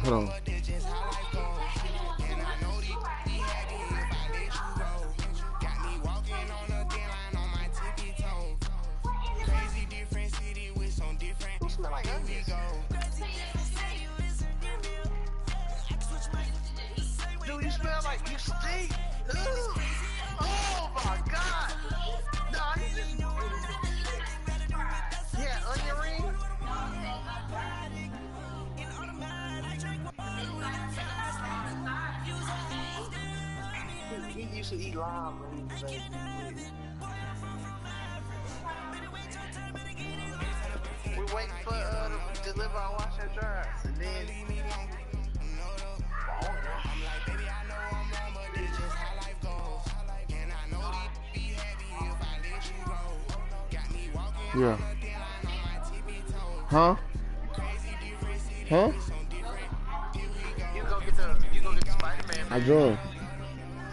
Hold on. Dude, you smell like you stink. Oh my God. Nah, he just. Yeah, onion ring. He used to eat lime when he was baby. We're waiting for to deliver our wash and dry, and then. Yeah. Huh? Huh? You go get the Spider-Man.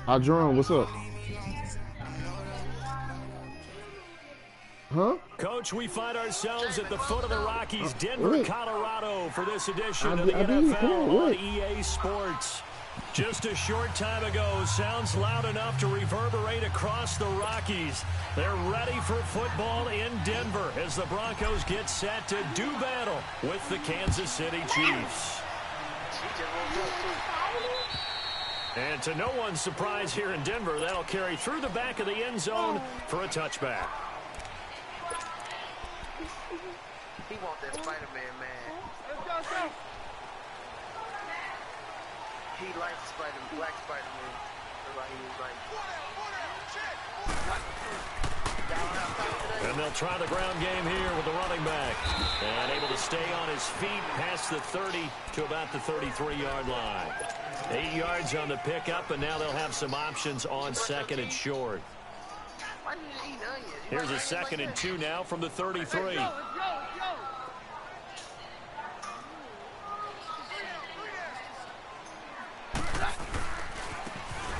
I draw. What's up? Huh? Coach, we find ourselves at the foot of the Rockies, Denver, Colorado, for this edition of the I NFL on EA Sports. Just a short time ago, sounds loud enough to reverberate across the Rockies. They're ready for football in Denver as the Broncos get set to do battle with the Kansas City Chiefs. And to no one's surprise here in Denver, that'll carry through the back of the end zone for a touchback. He wants that Spider-Man, man. He likes Black Spider-Man. Like he was like. And they'll try the ground game here with the running back. And able to stay on his feet past the 30 to about the 33-yard line. 8 yards on the pickup, and now they'll have some options on second and short. Here's a 2nd and 2 now from the 33.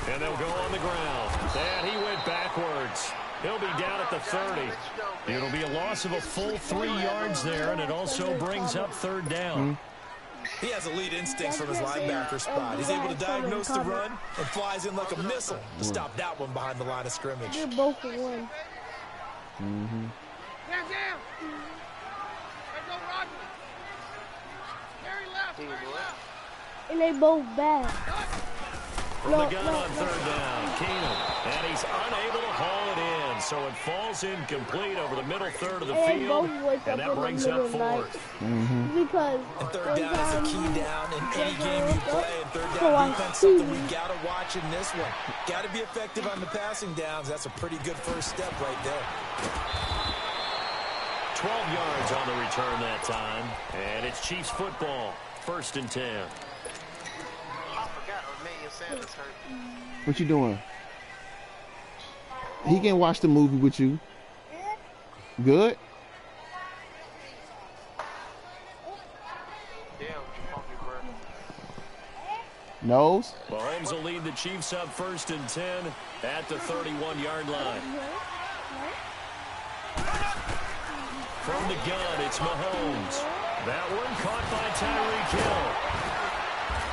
And they'll go on the ground. And he went backwards. He'll be down at the 30. It'll be a loss of a full 3 yards there, and it also brings up 3rd down. He has elite instincts from his linebacker spot. He's able to diagnose the run and flies in like a missile to stop that one behind the line of scrimmage. They're both for one. Down. And they both bad. From the gun on 3rd down, Keenum. And he's unable to haul it in, so it falls incomplete over the middle third of the field, and that brings up 4th. Because and 3rd down is a key down in any game you play, and 3rd down defense something we got to watch in this one. Got to be effective on the passing downs. That's a pretty good first step right there. 12 yards on the return that time, and it's Chiefs football, 1st and 10. What you doing? He can watch the movie with you. Good? Nose? Mahomes will lead the Chiefs up 1st and 10 at the 31-yard line. From the gun, it's Mahomes. That one caught by Tyreek Hill.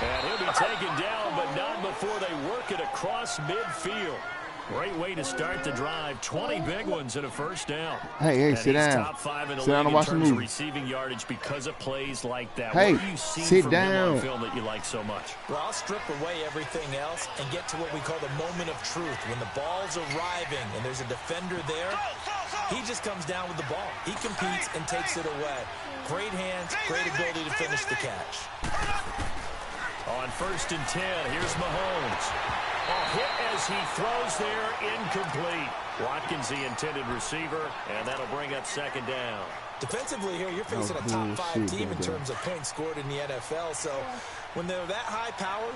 And he'll be taken down, but not before they work it across midfield. Great way to start the drive. 20 big ones and a 1st down. Hey, sit down. Top 5 in the sit down and watch the movie. Receiving yardage because of plays like that. Hey, what do you see sit from down. him on film that you like so much? Well, I'll strip away everything else and get to what we call the moment of truth. When the ball's arriving and there's a defender there, he just comes down with the ball. He competes and takes it away. Great hands, great ability to finish the catch. On 1st and 10, here's Mahomes. A hit as he throws there, incomplete. Watkins, the intended receiver, and that'll bring up 2nd down. Defensively here, you're facing a top 5 team in terms of points scored in the NFL. So when they're that high powered,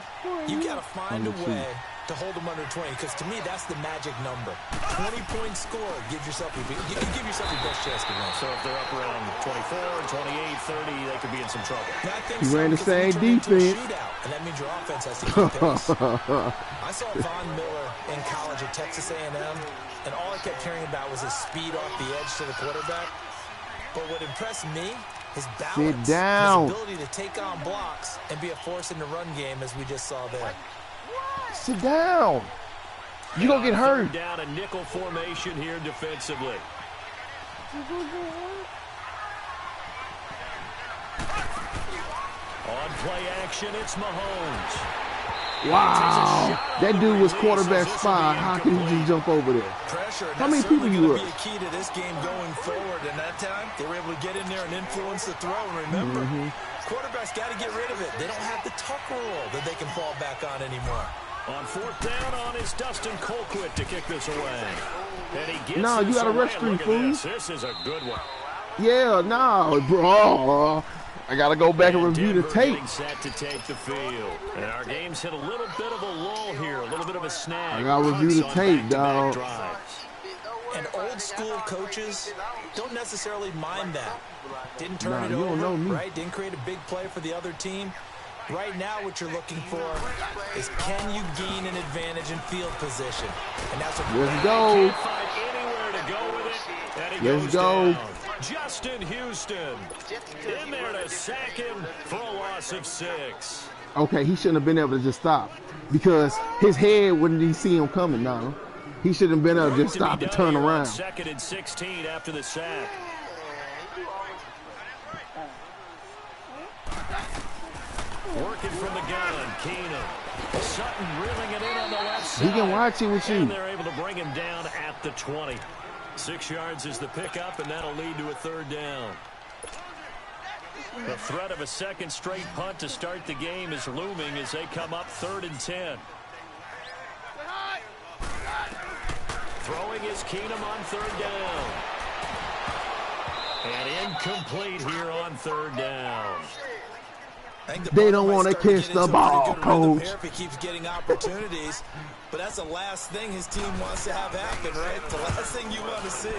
you got to find a way to hold them under 20, because to me, that's the magic number. 20-point score, give yourself your best chance to win. So if they're up around 24, 28, 30, they could be in some trouble. You ran the same defense. And that means your offense has to keep pace. I saw Von Miller in college at Texas A&M, and all I kept hearing about was his speed off the edge to the quarterback. But what impressed me his balance, Sit down. his ability to take on blocks and be a force in the run game, as we just saw there. Sit down. You gonna get hurt. Down a nickel formation here defensively. On play action, it's Mahomes. Wow. That dude was quarterback spy. How can he just jump over there? Pressure. How many people you be a key to this game going forward. And that time, they were able to get in there and influence the throw. And remember, quarterbacks got to get rid of it. They don't have the tuck rule that they can fall back on anymore. On fourth down on is Dustin Colquitt to kick this away. And he gets No, you got a away. rescue, Look at fool. this is a good one. Yeah, no, bro. I got to go back and review the Denver tape. getting set to take the field. And our game's hit a little bit of a lull here, a little bit of a snag. I got to review the Punts on tape, back-to-back dog. drives. And old school coaches don't necessarily mind that. Didn't turn Nah, it you don't know over, me. right? Didn't create a big play for the other team. Right now, what you're looking for is, can you gain an advantage in field position? And that's what Let's go. Can't find anywhere to go with it. And he Let's goes go. down. Justin Houston in there to sack him for a loss of 6. Okay, he shouldn't have been able to just stop because his head, when he see him coming now, he shouldn't have been able to just stop and turn around. 2nd and 16 after the sack. Working from the gun, Keenum. Sutton reeling it in on the left side. He can watch it with you. And they're able to bring him down at the 20. 6 yards is the pickup, and that'll lead to a 3rd down. The threat of a second straight punt to start the game is looming as they come up 3rd and 10. Throwing is Keenum on 3rd down. And incomplete here on 3rd down. They don't want to catch the ball, coach. If he keeps getting opportunities, but that's the last thing his team wants to have happen, right? The last thing you want to see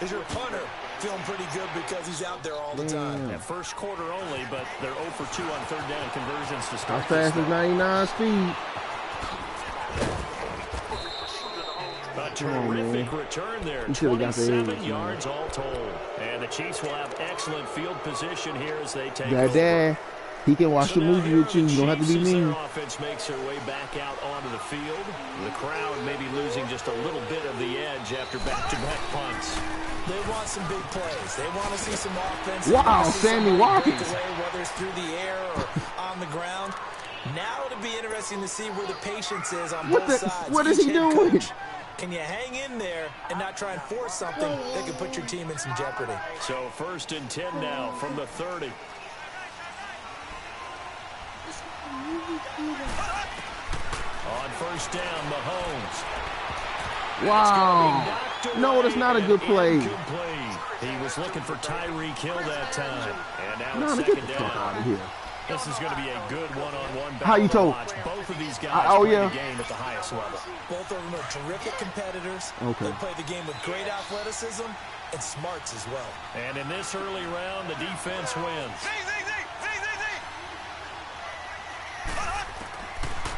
is your punter feeling pretty good because he's out there all the time. Yeah, first quarter only, but they're 0 for 2 on 3rd down conversions to start. How fast is 99 speed? A terrific return there. You should've got the 27 edge, yards all told. And the Chiefs will have excellent field position here as they take That over. dad, he can watch the movie with you. You don't have to be Chiefs, as mean. their offense makes their way back out onto the field. The crowd may be losing just a little bit of the edge after back-to-back punts. They want some big plays. They want to see some offense. Wow, Sammy Watkins. Away, whether it's through the air or on the ground. Now it'll be interesting to see where the patience is on both sides. What is Each he head doing? coach, can you hang in there and not try and force something that could put your team in some jeopardy? So 1st and 10 now from the 30. On 1st down, Mahomes. Wow. No, that's not a good play. Incomplete. He was looking for Tyreek Hill that time. And now No, it's get the 2nd fuck down. out of here. This is going to be a good one-on-one battle. How you to told? watch. Both of these guys Oh, play yeah. the game at the highest level. Both of them are terrific competitors. Okay. They play the game with great athleticism and smarts as well. And in this early round, the defense wins.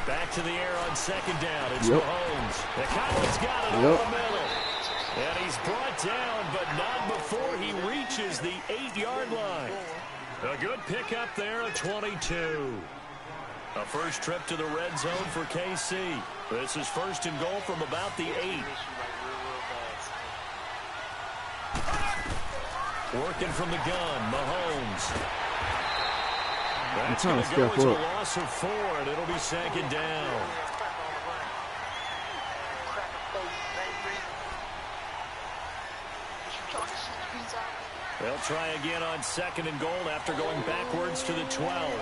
Back to the air on 2nd down. It's Yep. Mahomes. The Cowboys got it Yep. over the middle. And he's brought down, but not before he reaches the 8-yard line. A good pickup there at 22. A first trip to the red zone for KC. This is 1st and goal from about the 8. Working from the gun, Mahomes. That's trying going to to go step as a up. loss of 4, and it'll be 2nd down. They'll try again on 2nd and goal after going backwards to the 12.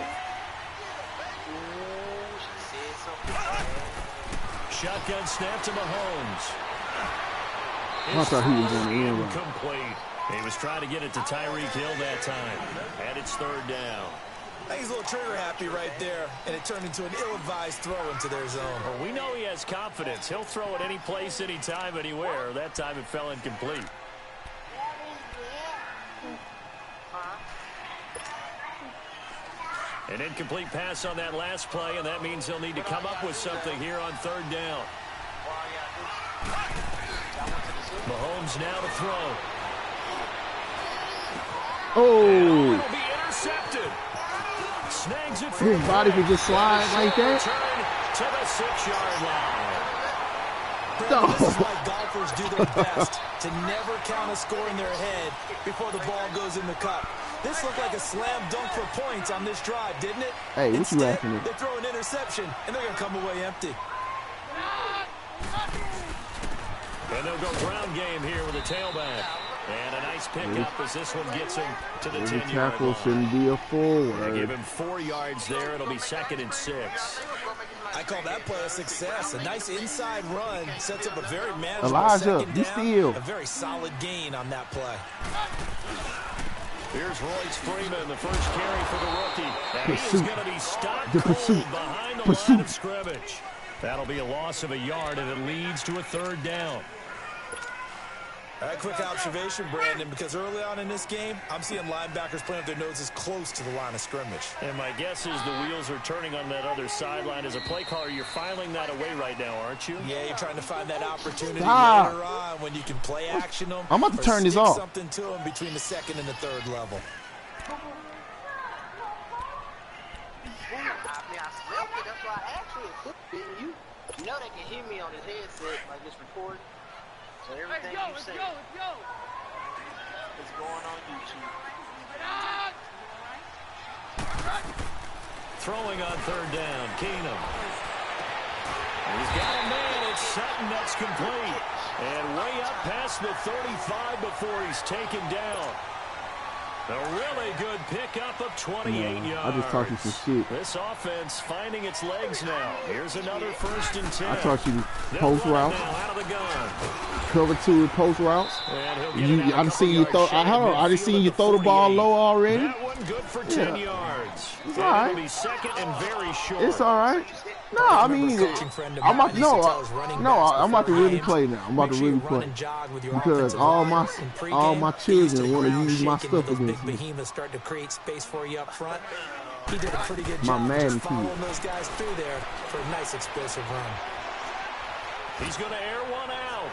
Shotgun snap to Mahomes. I thought he was going to end right. Incomplete. He was trying to get it to Tyreek Hill that time. And it's 3rd down. I think he's a little trigger happy right there, and it turned into an ill-advised throw into their zone. Well, we know he has confidence. He'll throw it any place, anytime, anywhere. That time it fell incomplete. An incomplete pass on that last play, and that means he'll need to come up with something here on 3rd down. Mahomes now to throw. Oh. It'll be intercepted. Snags it His body could just slide like that. To the 6-yard line. This is why golfers do their best to never count a score in their head before the ball goes in the cup. This looked like a slam dunk for points on this drive, didn't it? Hey, what you Instead, laughing at? they throw an interception, and they're going to come away empty. And they'll go ground game here with a tailback. And a nice pickup as this one gets him to the 10-yard tackle line. shouldn't be a They forward. give him 4 yards there. It'll be 2nd and 6. I call that play a success. A nice inside run sets up a very manageable Elijah, second be down. still. A very solid gain on that play. Here's Royce Freeman, the first carry for the rookie. And he's Pursuit. going to be stopped The cold pursuit. behind the Pursuit. line of scrimmage. That'll be a loss of a yard, and it leads to a 3rd down. A quick observation, Brandon, because early on in this game, I'm seeing linebackers playing with their noses close to the line of scrimmage. And my guess is the wheels are turning on that other sideline. As a play caller, you're filing that away right now, aren't you? Yeah, you're trying to find that opportunity Stop. later on when you can play action them. I'm about to or turn this stick off. something to them between the 2nd and the 3rd level. I mean, I slept it. That's why I asked you. You know they can hear me on his headset, like it's recorded. So everything you say is going on YouTube. Throwing on 3rd down, Keenum. He's got a man. It's Sutton that's complete. And way up past the 35 before he's taken down. A really good pickup of 28 yards. I just taught you some shit. This offense finding its legs now. Here's another 1st and 10. I taught you They'll post run it routes, now out of the gun. cover 2 with post routes. And he'll get it out I a just seen you couple throw. yards Hold on, I just short seen you of throw the ball 48. low already. That one good for 10 Yeah. yards. It's And all right. It'll be 2nd and very short. It's all right. No, I mean, I'm about to really play now. I'm about to really play because all my children want to use my stuff against me. Behemoths start to create space for you up front. He did a pretty good My job man just kid. following those guys through there for a nice explosive run. He's going to air one out.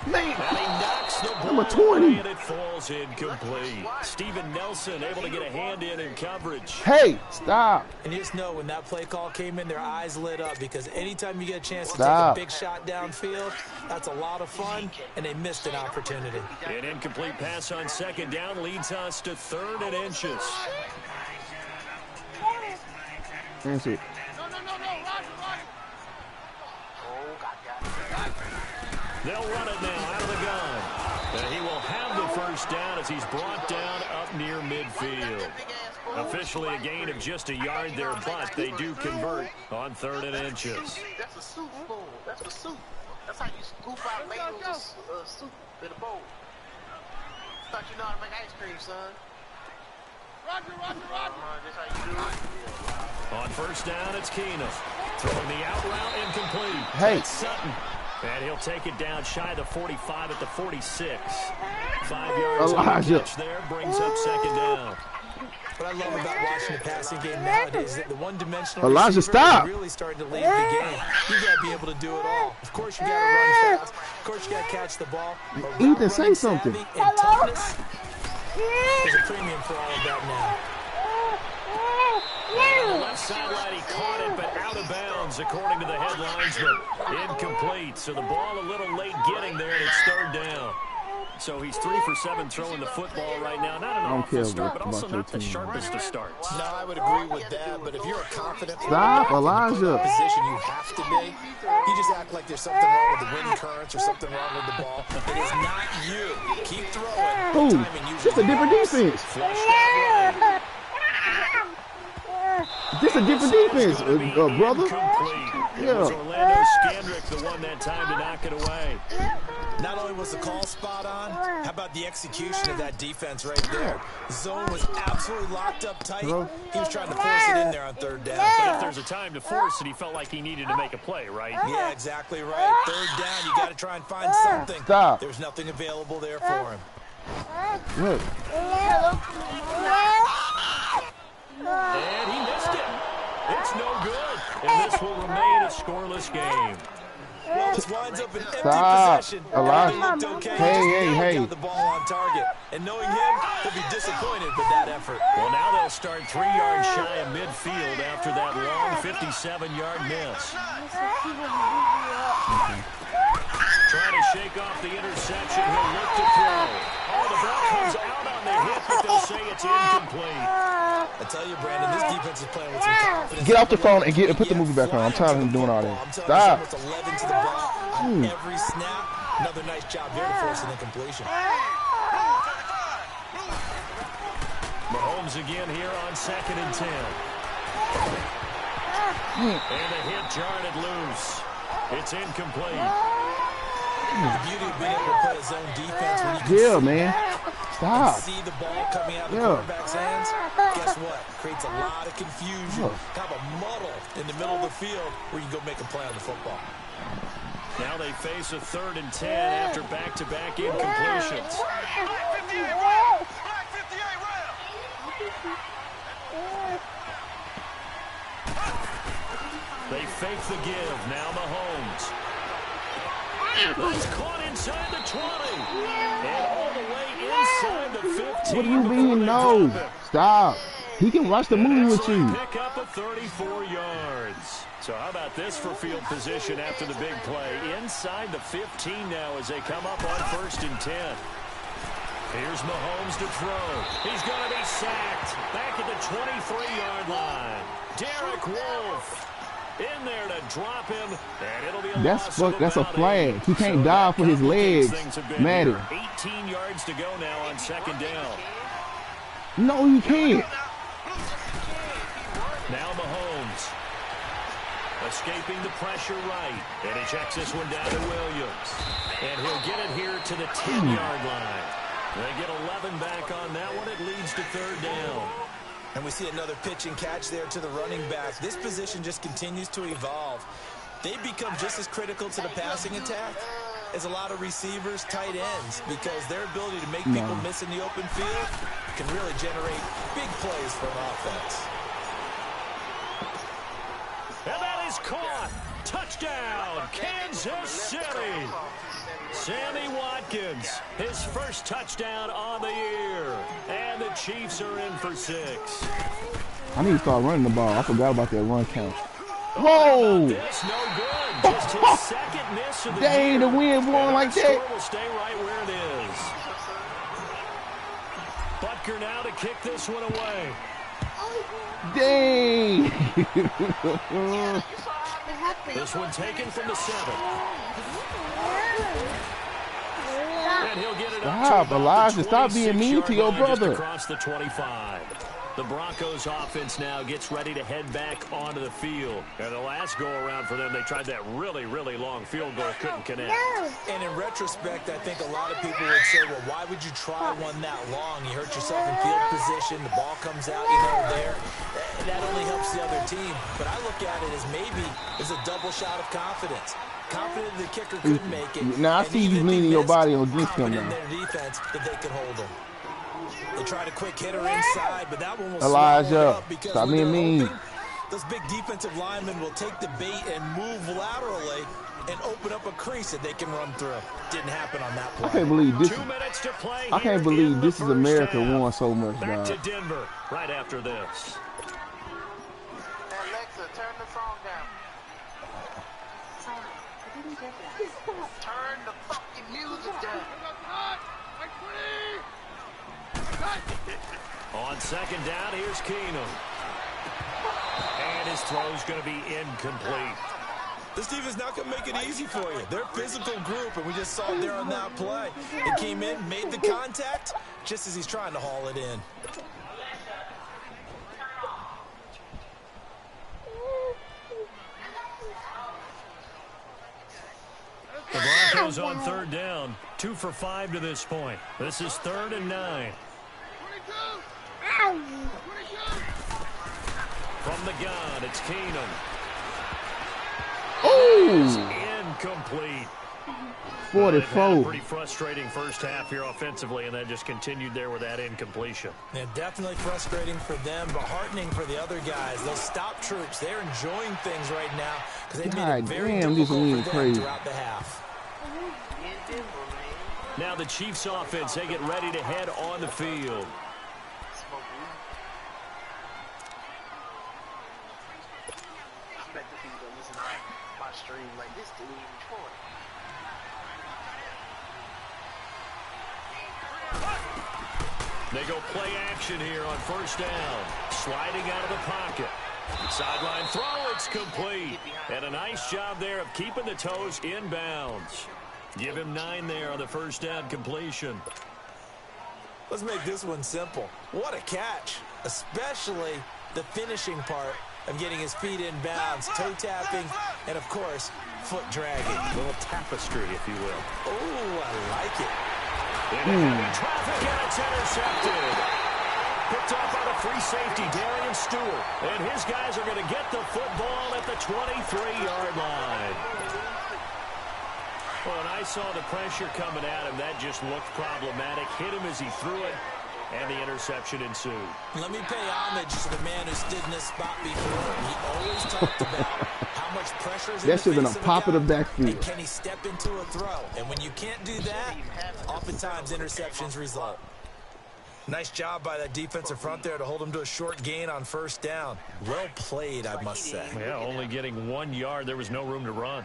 Man, And he knocks the ball Number 20. away, and it falls incomplete. Steven Nelson able to get a hand in coverage. hey, stop. And you just know when that play call came in, their eyes lit up because anytime you get a chance to Stop. take a big shot downfield, that's a lot of fun, and they missed an opportunity. An incomplete pass on 2nd down leads us to 3rd and inches. That's it. They'll run it now out of the gun. And he will have the 1st down as he's brought down up near midfield. Officially a gain of just a yard there, but they do convert on 3rd and inches. That's a soup spoon. That's a soup. That's how you scoop out ladles of soup in a bowl. Thought you know how to make ice cream, son. Roger. That's how you do it. Yeah. On 1st down, it's Keenum. Throwing the out route incomplete. Hey. It's Sutton. And he'll take it down shy of the 45 at the 46. 5 yards on the Elijah. catch there brings up 2nd down. What I love about watching the passing game nowadays is that the one-dimensional Elijah, receiver stop. is really starting to lead the game. You got to be able to do it all. Of course, you got to run fast. Of course, you got to catch the ball. But Ethan, route say running something. savvy and toughness, there's a premium for all of that now. On the left sideline, he caught it, but out of bounds, according to the head linesman. Incomplete, so the ball a little late getting there, and it's 3rd down. So he's 3 for 7 throwing the football right now. Not an don't care awful start, but about also your not the team. sharpest of starts. No, I would agree with that, but if you're a confident Stop, quarterback in the Elijah. position you have to be, you just act like there's something wrong with the wind currents or something wrong with the ball. It is not you. Keep throwing. Ooh, Timing usually just a different defense. Flushed out right. This a different defense, brother. Incomplete. It Yeah. was Orlando Scandrick the one that time to knock it away. Not only was the call spot on, how about the execution of that defense right there? The zone was absolutely locked up tight. He was trying to force it in there on 3rd down. But if there's a time to force it, he felt like he needed to make a play, right? Yeah, exactly right. 3rd down, you got to try and find something. Stop. There's nothing available there for him. Look, And he missed it. It's no good. And this will remain a scoreless game. Well, this winds up an empty Stop. possession. Elijah. Looked okay. Hey. Got the ball on target. And knowing him, he'll be disappointed with that effort. Well, now they'll start 3 yards shy of midfield after that long 57-yard miss. Trying to shake off the interception. He'll look to throw. Oh, the ball comes out on the hit, but they'll say it's incomplete. I tell you, Brandon, this defense is playing with some confidence. Get off the phone and put the movie back on. I'm tired of him doing all that. Stop. Almost 11 to the ball on every snap. Another nice job there to force an incompletion. Mahomes again here on 2nd and 10. And the hit jarred it loose. It's incomplete. The beauty of being able to play a zone defense when you can Stop. see the ball coming out of the quarterback's hands. Guess what? Creates a lot of confusion. Kind of a muddle in the middle of the field where you can go make a play on the football. Now they face a 3rd and 10 after back-to-back incompletions. They fake the give. Now Mahomes. He's caught inside the 20. And all the way inside the 15. What do you mean, no? Stop. He can watch the movie with you. Pick up a 34 yards. So how about this for field position after the big play? Inside the 15 now as they come up on 1st and 10. Here's Mahomes to throw. He's going to be sacked. Back at the 23-yard line. Derek Wolfe in there to drop him. And it'll be a that's a flag. He can't dive for his legs. Matter. 18 yards to go now on 2nd down. No, he can't. Now Mahomes. Escaping the pressure right. And he checks this one down to Williams. And he'll get it here to the 10-yard line. They get 11 back on that one. It leads to 3rd down. And we see another pitch and catch there to the running back. This position just continues to evolve. They become just as critical to the passing attack as a lot of receivers, tight ends, because their ability to make people miss in the open field can really generate big plays for an offense. And that is caught. Touchdown, Kansas City. Sammy Watkins, his first touchdown on the year. And the Chiefs are in for 6. I need to start running the ball. I forgot about that run count. Whoa! It's no good. Just his 2nd miss of the Dang, year. the wind blowing like that. Score will stay right where it is. Butker now to kick this one away. Dang! This one taken from the 7. And he'll get it Stop, Elijah. Stop being mean to your brother. Across the 25. The Broncos offense now gets ready to head back onto the field. And the last go-around for them, they tried that really, really long field goal, couldn't connect. And in retrospect, I think a lot of people would say, well, why would you try one that long? You hurt yourself in field position, the ball comes out, there. That only helps the other team. But I look at it as maybe it's a double shot of confidence. Confident the kicker couldn't make it. Now I see you leaning your body against him now. In their defense that they could hold him. They tried a quick hitter inside, but that one was Elijah, stop being mean. Those big defensive linemen will take the bait and move laterally and open up a crease that they can run through. Didn't happen on that play. I can't believe this. 2 minutes to play. I can't believe this is America won so much, Back dog. to Denver right after this. Alexa, turn the song down. Turn the fucking music down. On 2nd down, here's Keenum. And his throw's going to be incomplete. This defense not going to make it easy for you. They're a physical group, and we just saw it there on that play. It came in, made the contact, just as he's trying to haul it in. The Broncos on 3rd down. 2 for 5 to this point. This is 3rd and 9. From the gun, it's Keenum. Oh! Incomplete. 44. Pretty frustrating first half here offensively, and then just continued there with that incompletion. Yeah, definitely frustrating for them, but heartening for the other guys. Those stop troops, they're enjoying things right now because they've made it very difficult for them throughout the half. Now the Chiefs offense, they get ready to head on the field. They go play action here on first down. Sliding out of the pocket. Sideline throw, it's complete. And a nice job there of keeping the toes inbounds. Give him 9 there on the first down completion. Let's make this one simple. What a catch, especially the finishing part of getting his feet in bounds, toe tapping, and of course, foot dragging. A little tapestry, if you will. Oh, I like it. Into heavy traffic, and it's intercepted. Picked off by the free safety, Darian Stewart. And his guys are going to get the football at the 23-yard line. Well, and I saw the pressure coming at him. That just looked problematic. Hit him as he threw it, and the interception ensued. Let me pay homage to the man who stood in this spot before. He always talked about how much pressure is in the face of a pop of the backfield. And can he step into a throw? And when you can't do that, oftentimes interceptions result. Nice job by that defensive front there to hold him to a short gain on first down. Well played, I must say. Yeah, only getting 1 yard. There was no room to run.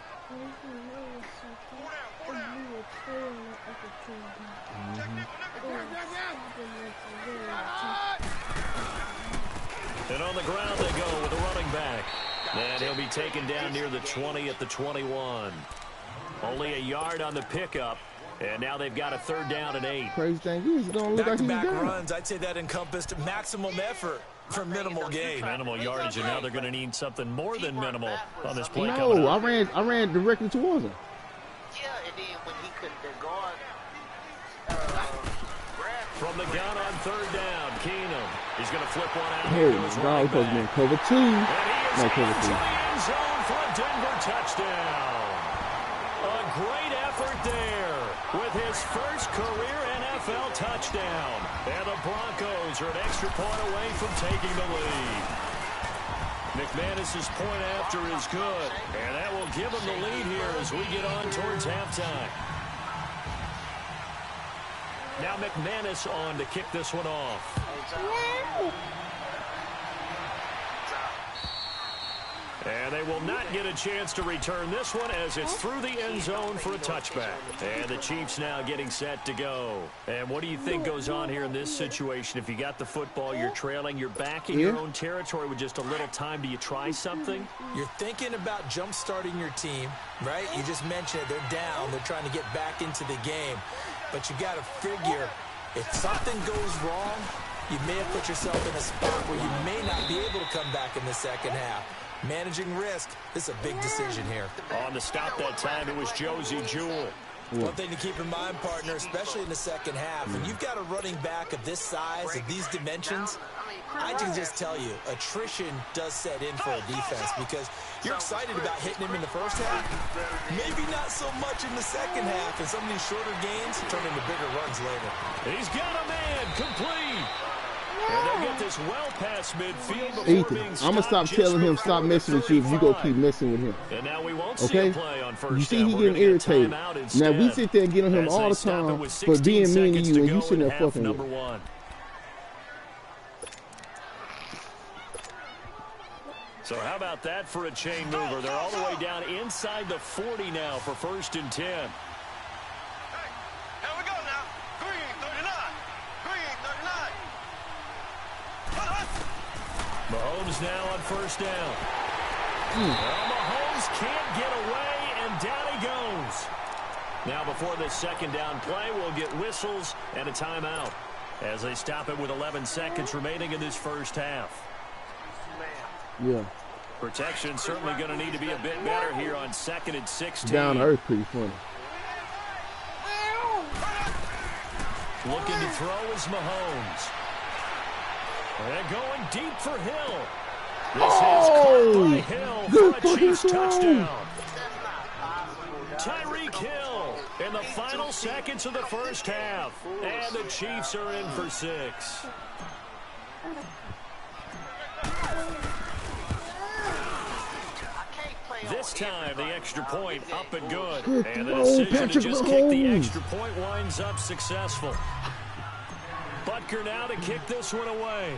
And on the ground they go with a running back. And he'll be taken down near the 20 at the 21. Only a yard on the pickup. And now they've got a third down and 8. Crazy thing is, it don't look like he's down. Runs, I'd say that encompassed maximum effort for minimal gain. Minimal yardage, and now they're going to need something more than minimal on this play. No, I ran directly towards him. Yeah, and then when he couldn't guard, from the gun on third down, Keenum. He's going to flip one out. Oh, God, he's supposed to be in cover 2. No, cover 2. End zone for a Denver touchdown. A great effort there with his first career NFL touchdown. And the Broncos are an extra point away from taking the lead. McManus's point after is good, and that will give him the lead here as we get on towards halftime. Now McManus on to kick this one off. And they will not get a chance to return this one as it's through the end zone for a touchback. And the Chiefs now getting set to go. And what do you think goes on here in this situation? If you got the football, you're trailing, you're back in your own territory with just a little time. Do you try something? You're thinking about jump-starting your team, right? You just mentioned it. They're down. They're trying to get back into the game. But you got to figure if something goes wrong, you may have put yourself in a spot where you may not be able to come back in the second half. Managing risk, this is a big decision here. On the stop that time, it was Josie Jewell. One thing to keep in mind, partner, especially in the second half, when you've got a running back of this size, of these dimensions, I can just tell you, attrition does set in for a defense because you're excited about hitting him in the first half, maybe not so much in the second half, and some of these shorter gains turn into bigger runs later. He's got a man, complete. And they'll get this well past midfield before being stopped. I'm going to stop telling him stop messing with you if you go keep messing with him. And now we won't see a play on first you see down. he getting irritated. Now we sit there and get on him all the time for being mean to you and you sitting there fucking with him. So how about that for a chain mover? They're all the way down inside the 40 now for 1st and 10. Mahomes now on first down. Well, Mahomes can't get away, and down he goes. Now before this second down play, we'll get whistles and a timeout as they stop it with 11 seconds remaining in this first half. Yeah. Protection certainly going to need to be a bit better here on 2nd and 16. Down to earth pretty funny. Looking to throw is Mahomes. And going deep for Hill. This is caught by Hill for a Chiefs touchdown. Tyreek Hill In the final seconds of the first half. And the Chiefs are in for 6. This time, the extra point up and good. And the decision to just kick the extra point winds up successful. Butker now to kick this one away.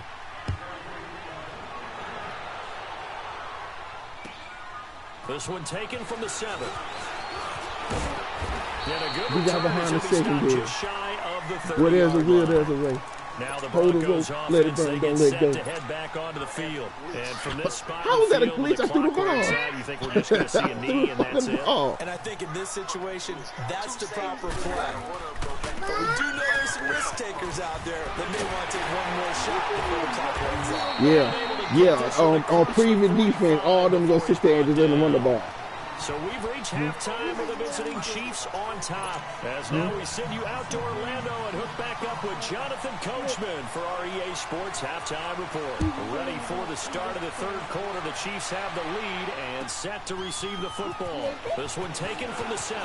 This one taken from the 7. And a good return behind the second just shy of the 30. Where there's a will, there's a way. Now the Hold Broncos it, let it burn, don't let go. to head back onto the field. And from this spot, how was that a glitch? I threw the ball. You think we're just going to see a knee and that's it? And I think in this situation, that's the proper play. But we do know there's some risk takers out there that may want to take one more shot before the clock runs out. Yeah. On previous defense, all of them go sit there and just let them run the ball. So we've reached halftime with the visiting Chiefs on top. As now we send you out to Orlando and hook back up with Jonathan Coachman for our EA Sports Halftime Report. Ready for the start of the third quarter. The Chiefs have the lead and set to receive the football. This one taken from the 7.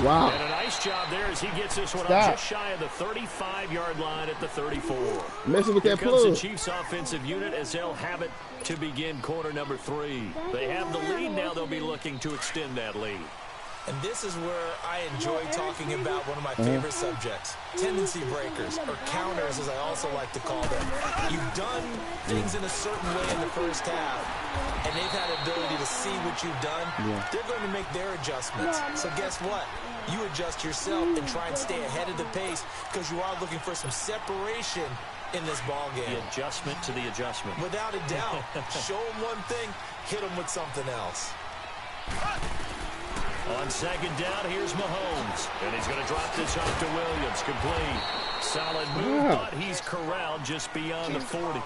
Wow. And a nice job there as he gets this one up just shy of the 35-yard line at the 34. Messing with that Here comes plug. the Chiefs offensive unit as they'll have it to begin quarter number 3. They have the lead now. They'll be looking to extend that lead. And this is where I enjoy talking about one of my favorite subjects, tendency breakers, or counters as I also like to call them. You've done things in a certain way in the first half, and they've had the ability to see what you've done. They're going to make their adjustments. So guess what? You adjust yourself and try and stay ahead of the pace because you are looking for some separation in this ball game. The adjustment to the adjustment. Without a doubt. Show them one thing, hit them with something else. On second down, here's Mahomes. And he's going to drop this off to Williams. Complete. Solid move, but he's corralled just beyond the 40.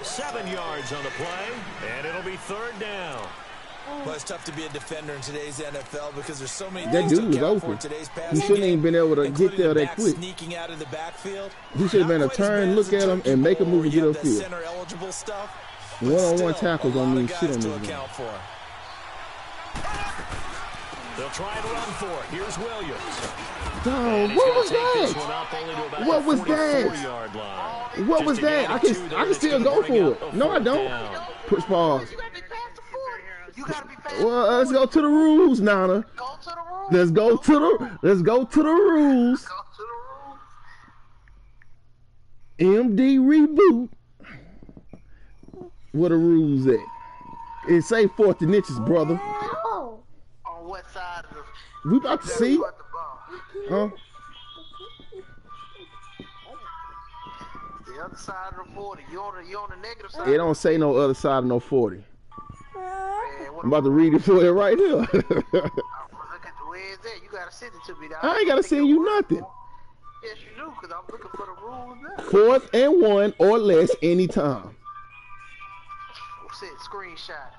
7 yards on the play, and it'll be third down. Well, it's tough to be a defender in today's NFL because there's so many that things dude to account was for open. in today's He passing shouldn't even been able to get there that quick. Sneaking out of the backfield. He should have been a turn, look at him, and make a move and get upfield. Center eligible stuff. One-on-one tackles don't mean shit on this game. They'll try and run for it. Here's Williams. Dog, what was that? What was that? What was that? I can still go for it. No, I don't. Push pause. Well, let's go to the rules, Nana. Let's go to the rules. MD reboot. What the rules at? It say 4th and inches, brother. On what side of the... We about to see. Huh? The other side of the 40. You on the negative side? It don't say no other side of no 40. Man, I'm about to read it for you right here. look at the way it's at. You gotta send it to me. I ain't gotta send you nothing. Yes, you do, because I'm looking for the rules now. 4th and 1 or less anytime. Screenshot.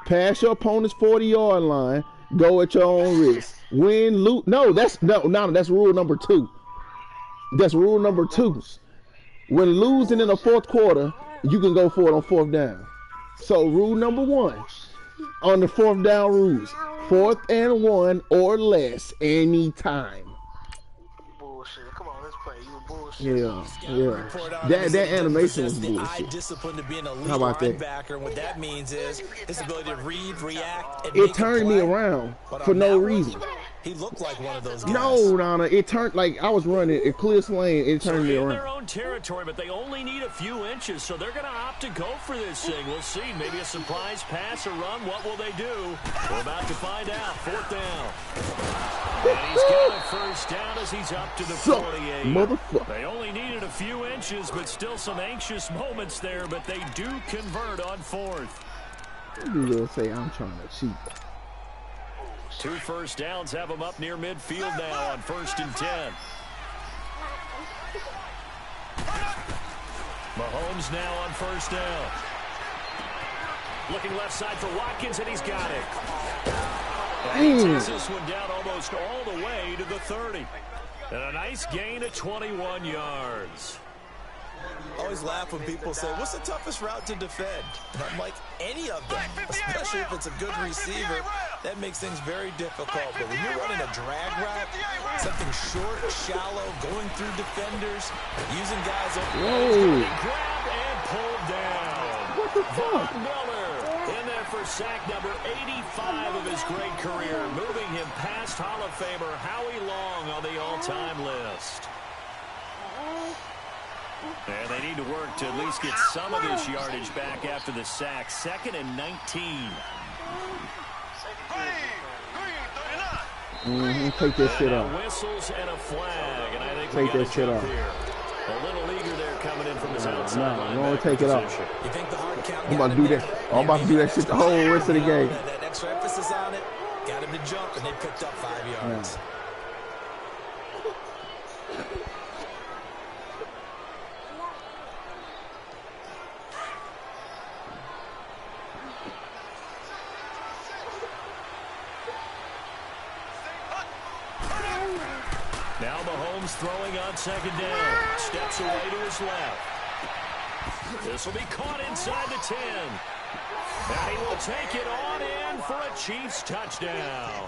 Pass your opponent's 40-yard line. Go at your own risk. Win, lose. No, that's rule number 2. That's rule number 2. When losing in the 4th quarter, you can go for it on 4th down. So rule number 1 on the 4th down rules: 4th and 1 or less anytime. Bullshit. Come on, let's play. You bullshit. Yeah. That animation was bullshit. Discipline to be an elite How about that? linebacker, and what that means is his ability to read, react, and It turned me around for no reason. He looked like one of those guys. No, Nana. It turned like I was running a clear lane. It turned me in around. their own territory, but they only need a few inches, so they're going to opt to go for this thing. We'll see. Maybe a surprise pass or run. What will they do? We're about to find out. 4th down. And he's got a first down as he's up to the 48. Motherfucker. They only needed a few inches, but still some anxious moments there, but they do convert on 4th. You will say I'm trying to cheat. 2 first downs have them up near midfield now on 1st and 10. Mahomes now on 1st down. Looking left side for Watkins, and he's got it. And he takes this one down almost all the way to the 30. And a nice gain of 21 yards. I always laugh when people say, what's the toughest route to defend? And I'm like, any of them, especially if it's a good receiver. that makes things very difficult. But when you're running a drag route, something short, shallow, going through defenders, using guys up. Whoa. Grabbed and pulled down. What the fuck? Miller in there for sack number 85 of his great career, moving him past Hall of Famer Howie Long on the all-time list. And they need to work to at least get some of this yardage back after the sack. 2nd and 19. Take that shit off. Whistles and a flag, and I think take that shit off. A little eager there coming in from his outside line. No, take it off. You think the hard count? I'm about to do that. I'm about to do that shit the whole rest of the game. That extra emphasis on it, got him to jump, and they picked up 5 yards. Now Mahomes throwing on 2nd down. Steps away to his left. This will be caught inside the 10. And he will take it on in for a Chiefs touchdown.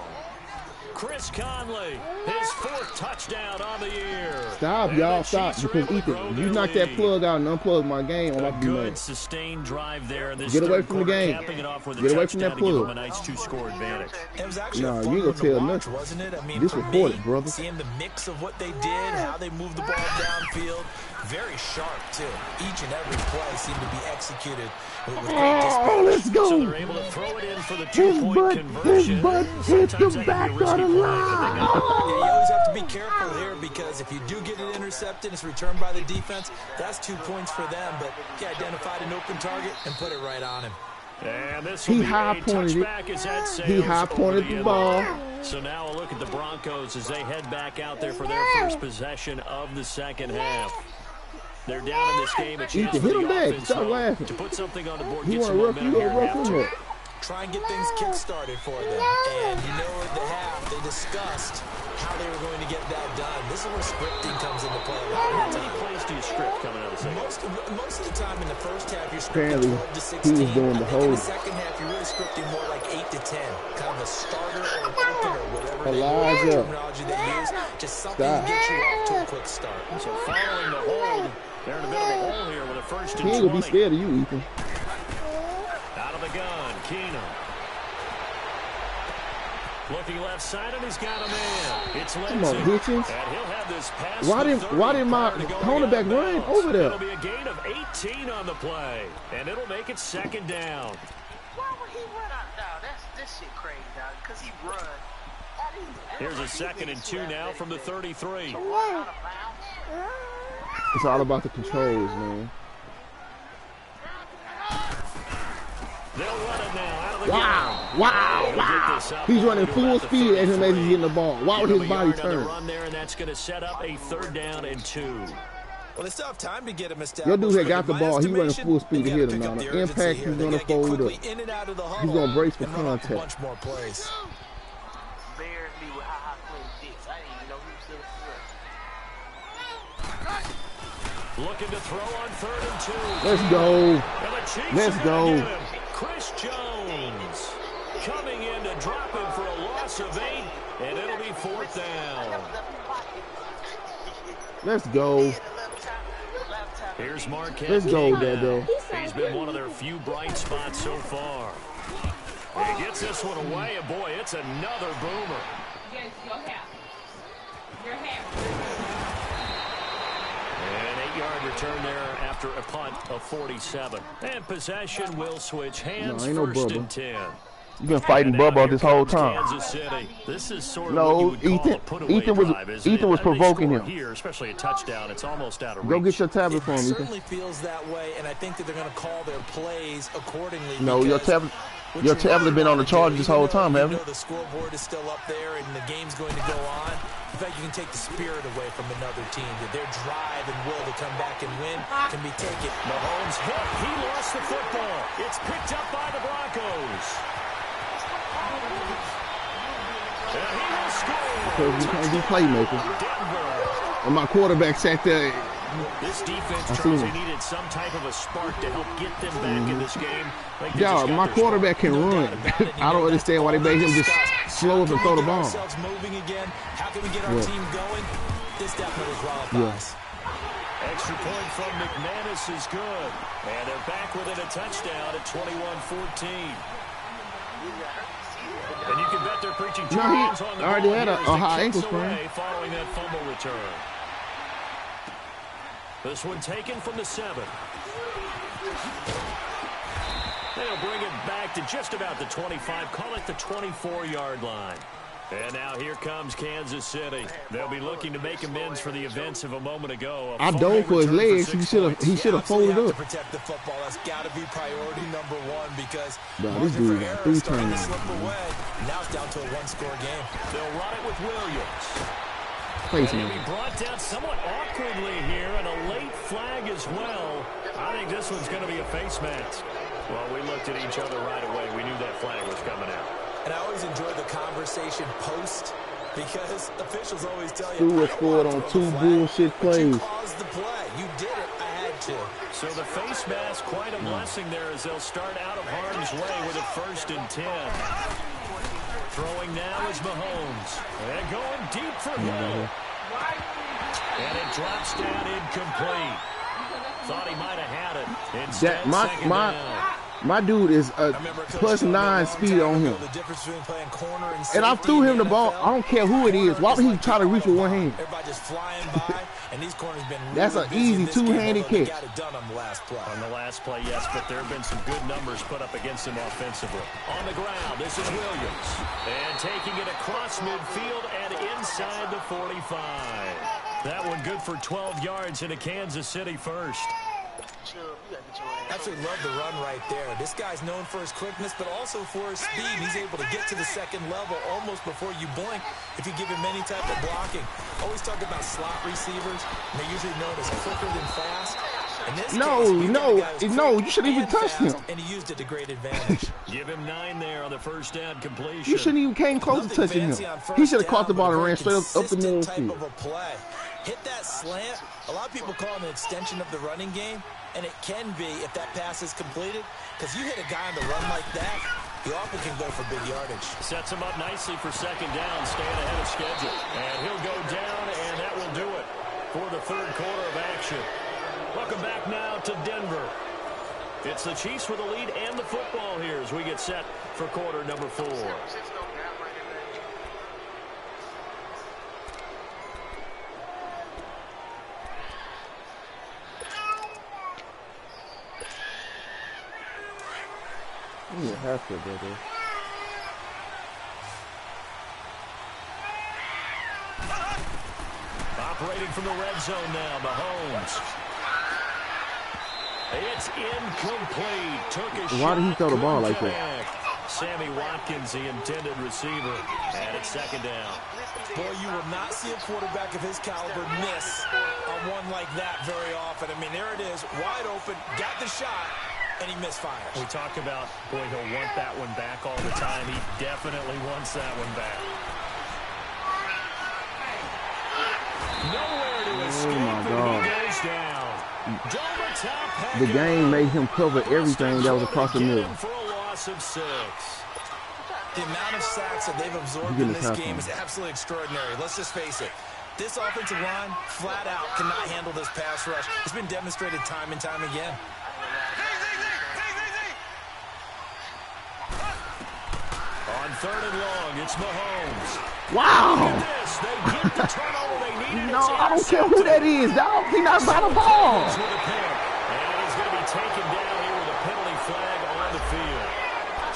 Chris Conley, his 4th touchdown on the year. Stop, y'all, stop. Because Ethan, you knock that plug out and unplug my game, I'm about to be mad. Good sustained drive there in this Get away from the game. Get away from that plug. A nice 2-score advantage. It was actually no, you ain't gonna tell nothing, wasn't it? I mean, this recorded, brother. Seeing the mix of what they did, how they moved the ball downfield, very sharp too. Each and every play seemed to be executed with great discipline. Oh, let's go. So they're able to throw it in for the 2-point conversion. His butt hit the back of the line. Yeah, you always have to be careful here because if you do get it intercepted, it's returned by the defense. That's 2 points for them, but he identified an open target and put it right on him. And this he high pointed it. He high pointed the ball. So now a look at the Broncos as they head back out there for their first possession of the 2nd half. They're down in this game. A chance for the offense to put something on the board. You want to rough you up? Try and get things kick-started for them. And you know at the half, they discussed how they were going to get that done. This is where scripting comes into play. How many plays do you script coming out of the second? Most of the time in the first half, you're scripting 12 to 16. He was doing the whole. In the second half, you're really scripting more like 8 to 10. Kind of a starter or an opener, whatever terminology they use. Just something to get you off to a quick start. So following the hold, they're in a bit of a hole here with a 1st and 20. He ain't gonna be scared of you, Ethan. Out of the gun, Keenum. Looking left side, and he's got a man. It's Lindsay. Come on, Hitchens. And he'll have this pass. Why didn't my cornerback run over there? It'll be a gain of 18 on the play, and it'll make it 2nd down. Why would he run out? No, this shit crazy, dog. Because he run. Here's a 2nd and 2 now from the 33. It's all about the controls, man. They'll run it now out of the Wow. He's running full speed as he's getting the ball. Why would his body turn? Run there, and that's going to set up a 3rd down and 2. Well, they still have time to get him established. Your dude had got the ball. He running full speed to hit him now. The impact, he's going to fold up. He's going to brace for contact. Bunch more plays. Bears me with high dicks. I didn't even know he was still Looking to throw on 3rd and 2. Let's go. Let's go. Chris Jones coming in to drop him for a loss of 8, and it'll be 4th down. Let's go. Here's Marquette. Let's go, Dado. He's been one of their few bright spots so far. He gets this one away, and boy, it's another boomer. Yes, your hair. An 8-yard return there after a punt of 47. And possession will switch hands. No, 1st and 10. You've been fighting Bubba this whole time. Kansas City. This is sort of no, what you would call a put-away drive, Ethan was provoking him. Here, especially a touchdown, it's almost out of reach. Go get your tablet for him, Ethan. It certainly feels that way, and I think that they're going to call their plays accordingly. No, your tablet been on the charge this whole time, haven't it? The scoreboard is still up there, and the game's going to go on. In fact, you can take the spirit away from another team. That their drive and will to come back and win can be taken. Mahomes hit. He lost the football. It's picked up by the Broncos. And he will score. Because we can't be playmakers. And my quarterback sat there This defense, Charles, they needed some type of a spark to help get them back in this game. Y'all, my quarterback can run. I don't understand why they made him just slow up and throw the ball. Moving again. How can we get our team going? This definitely qualifies. Extra point from McManus is good. And they're back within a touchdown at 21-14. And you can bet they're preaching two hands on the ball. Already had a high ankle sprain following that fumble return. This one taken from the 7. They'll bring it back to just about the 25. Call it the 24-yard line. And now here comes Kansas City. They'll be looking to make amends for the events of a moment ago. I dove for his legs. He should have folded up. To protect the football, that's got to be priority number one because this dude got 3 turnovers. Now it's down to a 1-score game. They'll run it with Williams. Place and he'll be brought down somewhat awkwardly here, and a late flag as well. I think this one's going to be a face mask. Well, we looked at each other right away. We knew that flag was coming out. And I always enjoy the conversation post because officials always tell you. Who was scored on 2 bullshit plays? You caused the play. You did it. I had to. So the face mask, quite a blessing there as they'll start out of harm's way with a 1st and 10. Throwing now is Mahomes. And going deep for Hill. And it drops down incomplete. Thought he might have had it. Instead, my dude is a +9 speed on him. And I threw him the ball. I don't care who it is. Why would he try to reach with one hand? That's an easy 2-handed catch. On the last play, yes, but there have been some good numbers put up against him offensively. On the ground, this is Williams. And taking it across midfield and inside the 45. That one good for 12 yards into Kansas City first. Absolutely love the run right there. This guy's known for his quickness, but also for his speed. He's able to get to the second level almost before you blink if you give him any type of blocking. Always talk about slot receivers. They're usually known as quicker than fast. No, you shouldn't even touch him. And he used it to great advantage. Give him 9 there on the 1st down completion. You shouldn't even came close to touching him. He should have caught the ball and ran straight up the middle field. Hit that slant. A lot of people call it an extension of the running game, and it can be if that pass is completed, because you hit a guy on the run like that, he often can go for big yardage. Sets him up nicely for 2nd down, staying ahead of schedule. And he'll go down, and that will do it for the 3rd quarter of action. Welcome back now to Denver. It's the Chiefs with the lead and the football here as we get set for quarter number 4. You have to, brother. Operating from the red zone now, Mahomes. It's incomplete. Why did he throw the ball like that? Sammy Watkins, the intended receiver, and it's 2nd down. Boy, you will not see a quarterback of his caliber miss on one like that very often. I mean, there it is, wide open, got the shot, and he misfires. We talk about, boy, he'll want that one back all the time. He definitely wants that one back. Nowhere to escape, my God. He goes down. The game made him cover everything that was across the middle. For a loss of 6. The amount of sacks that they've absorbed in this game is absolutely extraordinary. Let's just face it. This offensive line, flat out, cannot handle this pass rush. It's been demonstrated time and time again. On 3rd and long, it's Mahomes. Wow! Look at this. They get the turnover they needed. No, I don't care who that is, dog. He's not by the ball. And he's going to be taken down here with a penalty flag on the field.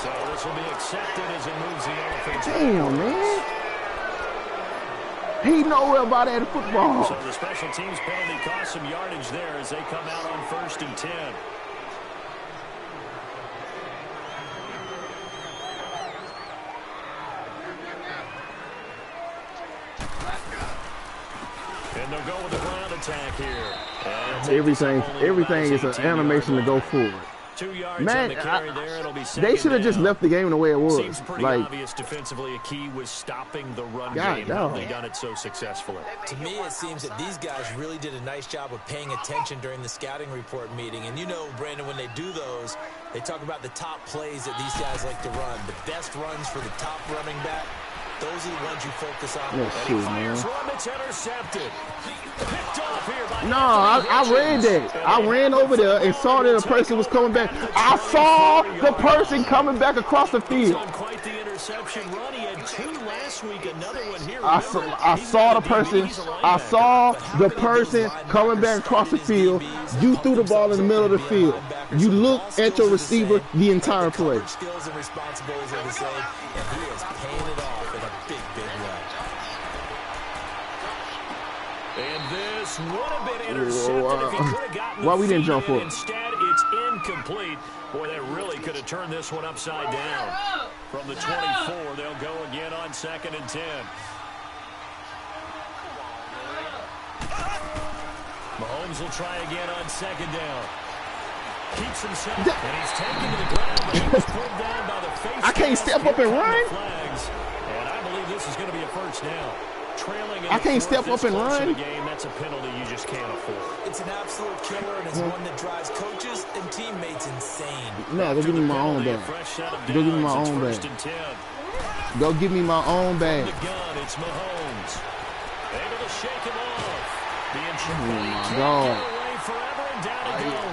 So this will be accepted as it moves the offense. Damn, man. He nowhere about that football. So the special teams penalty cost some yardage there as they come out on 1st and 10. And they'll go with the ground attack here. Everything is an animation to go forward. 2 yards Man, on the carry there. It'll be they should have just down. left the game the way it was. Seems pretty like, obvious defensively. A key was stopping the run God, game. no. How have they done it so successfully? To me, it seems that these guys really did a nice job of paying attention during the scouting report meeting. And you know, Brandon, when they do those, they talk about the top plays that these guys like to run. The best runs for the top running back. Those are the ones you focus on. That's And true, he fires man. one that's intercepted. Picked off here by No, I read that. I ran over there and saw that a person was coming back. I saw the person coming back across the He's field. on quite the interception run. He had 2 last week, another one here. I saw the person. I saw the person coming back across the field. You threw the ball in the middle of the field. You looked at your receiver the entire play. Skills and responsibilities are the same, and he is paying it off in a big, big way. And this would have been intercepted if he could have gotten Why the we didn't feet jump in. for it? Instead, it's incomplete. Boy, that really could have turned this one upside down. From the 24, they'll go again on 2nd and 10. Mahomes will try again on 2nd down. Keeps himself, and he's taken to the ground, but he was pulled down by the face. I can't step up and run. Flags, and I believe this is going to be a first down. Trailing in I the can't fourth, step up this and close in run. the game, that's a penalty you just can't afford. It's an absolute killer, and it's one that drives coaches and teammates insane. No, go give me my own bag. Go give me my own bag. Go give me my own bag. The gun, it's Mahomes. Able to shake him off. Oh my God.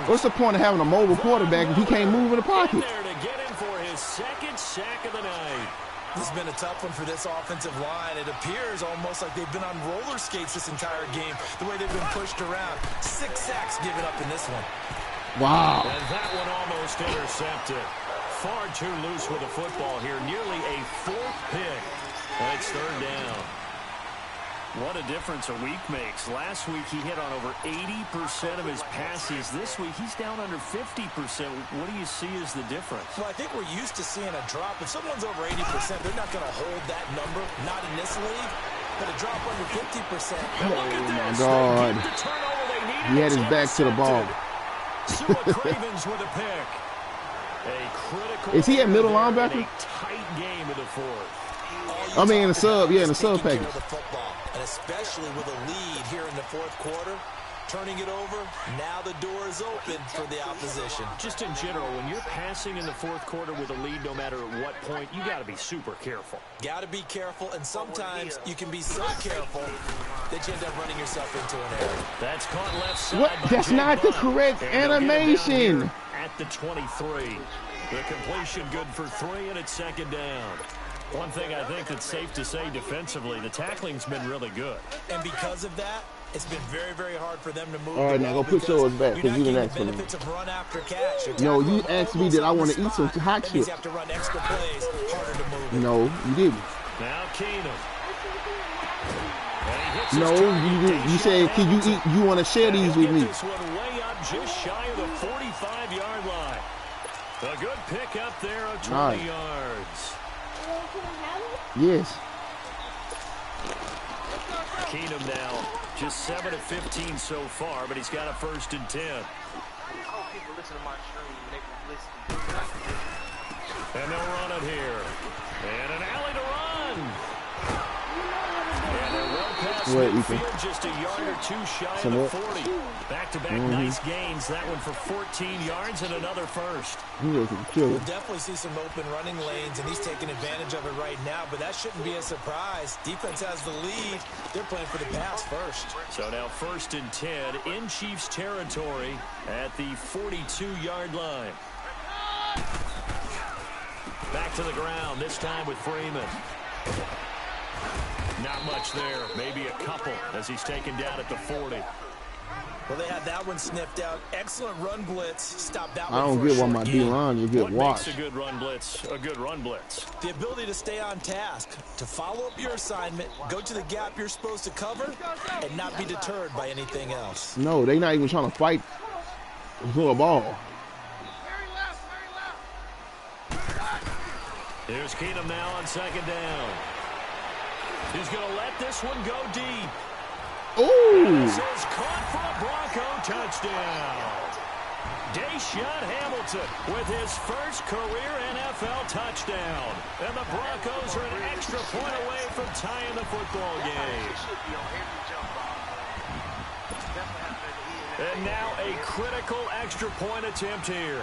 What's the point of having a mobile quarterback if he can't move in the pocket? There to get him for his 2nd sack of the night. This has been a tough one for this offensive line. It appears almost like they've been on roller skates this entire game, the way they've been pushed around. 6 sacks given up in this one. Wow. And that one almost intercepted. Far too loose with the football here. Nearly a 4th pick. And it's 3rd down. What a difference a week makes. Last week he hit on over 80% of his passes. This week he's down under 50%. What do you see as the difference? Well, I think we're used to seeing a drop. If someone's over 80%, they're not going to hold that number. Not in this league. But a drop under 50%. Oh my God. He had his back to the ball. Cravens with a pick. A critical. Is he at middle linebacker? A tight game in the 4th. I mean, in the sub, yeah, in the sub package. And especially with a lead here in the 4th quarter, turning it over, now the door is open for the opposition. Just in general, when you're passing in the 4th quarter with a lead, no matter at what point, you got to be super careful. Got to be careful, and sometimes you can be so careful that you end up running yourself into an error. That's caught left side. What? That's not the correct animation. At the 23. The completion good for 3, and it's 2nd down. One thing I think that's safe to say defensively, the tackling's been really good. And because of that, it's been very, very hard for them to move. All right, now go put yours back because you didn't ask for me. No, you asked me that I want to eat some hot chips. No, you didn't. Now Keenum. No, you said, can you eat? You want to share these with me? This one way up just shy of the 45-yard line. A good pick up there of 20 yards. Yes. Keenum now just 7 of 15 so far, but he's got a 1st and 10. And they'll run it here. And an alley to run. And they're well past midfield, just a yard or 2 shy of the 40. Back-to-back nice gains. That one for 14 yards and another 1st. We'll definitely see some open running lanes, and he's taking advantage of it right now, but that shouldn't be a surprise. Defense has the lead. They're playing for the pass first. So now 1st and 10 in Chiefs territory at the 42-yard line. Back to the ground, this time with Freeman. Not much there, maybe a couple as he's taken down at the 40. Well, they had that one sniffed out. Excellent run blitz. Stop that one. I don't get why my D-line you get watched. What makes a good run blitz a good run blitz? The ability to stay on task, to follow up your assignment, go to the gap you're supposed to cover, and not be deterred by anything else. No, they're not even trying to fight for a ball. Here's Keenum now on 2nd down. He's going to let this one go deep. Ooh! This is caught for a Bronco touchdown. Deshaun Hamilton with his first career NFL touchdown. And the Broncos are an extra point away from tying the football game. And now a critical extra point attempt here.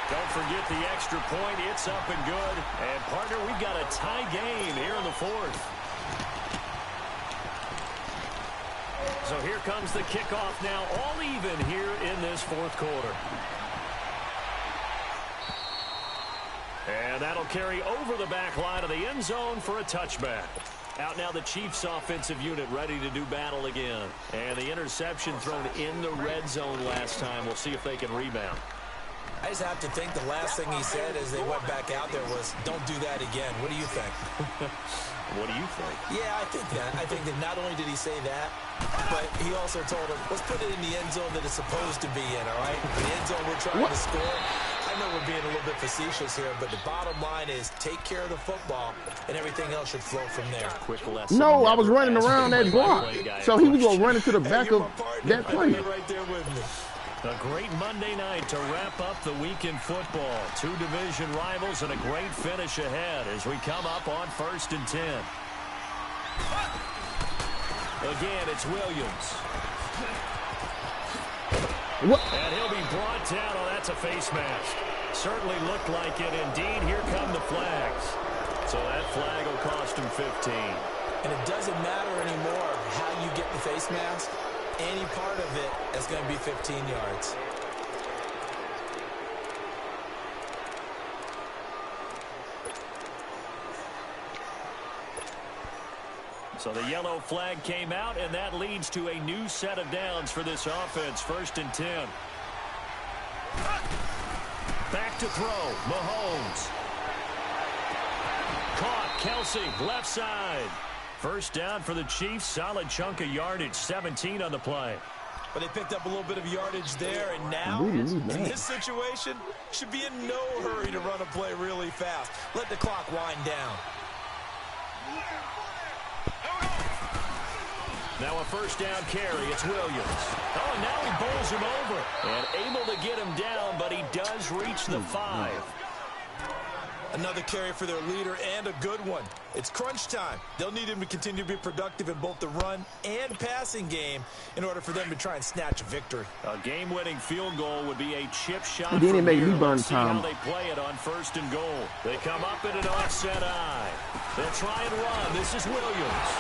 Don't forget the extra point. It's up and good. And, partner, we've got a tie game here in the fourth. So here comes the kickoff now, all even here in this fourth quarter. And that'll carry over the back line of the end zone for a touchback. Out now the Chiefs offensive unit ready to do battle again. And the interception thrown in the red zone last time. We'll see if they can rebound. I just have to think the last thing he said as they went back out there was, don't do that again. What do you think? What do you think? Yeah, I think that. I think that not only did he say that, but he also told him, let's put it in the end zone that it's supposed to be in, all right? The end zone we're trying to score. I know we're being a little bit facetious here, but the bottom line is take care of the football, and everything else should flow from there. Quick lesson. No, I was running around that block. So he was going to run into the back of that play. Right there with me. A great Monday night to wrap up the week in football. Two division rivals and a great finish ahead as we come up on 1st and 10. Again, it's Williams. What? And he'll be brought down. Oh, that's a face mask. Certainly looked like it. Indeed, here come the flags. So that flag will cost him 15. And it doesn't matter anymore how you get the face mask. Any part of it is going to be 15 yards. So the yellow flag came out, and that leads to a new set of downs for this offense. 1st and 10. Back to throw. Mahomes. Caught. Kelsey, left side. First down for the Chiefs. Solid chunk of yardage. 17 on the play. But they picked up a little bit of yardage there, and now, in this situation, should be in no hurry to run a play really fast. Let the clock wind down. Now a first down carry. It's Williams. Oh, now he bowls him over. And able to get him down, but he does reach the 5. Another carry for their leader, and a good one. It's crunch time. They'll need him to continue to be productive in both the run and passing game in order for them to try and snatch a victory. A game-winning field goal would be a chip shot. And then he from make here. me burn Let's see time. how they play it on 1st and goal. They come up in an offset eye. They'll try and run. This is Williams.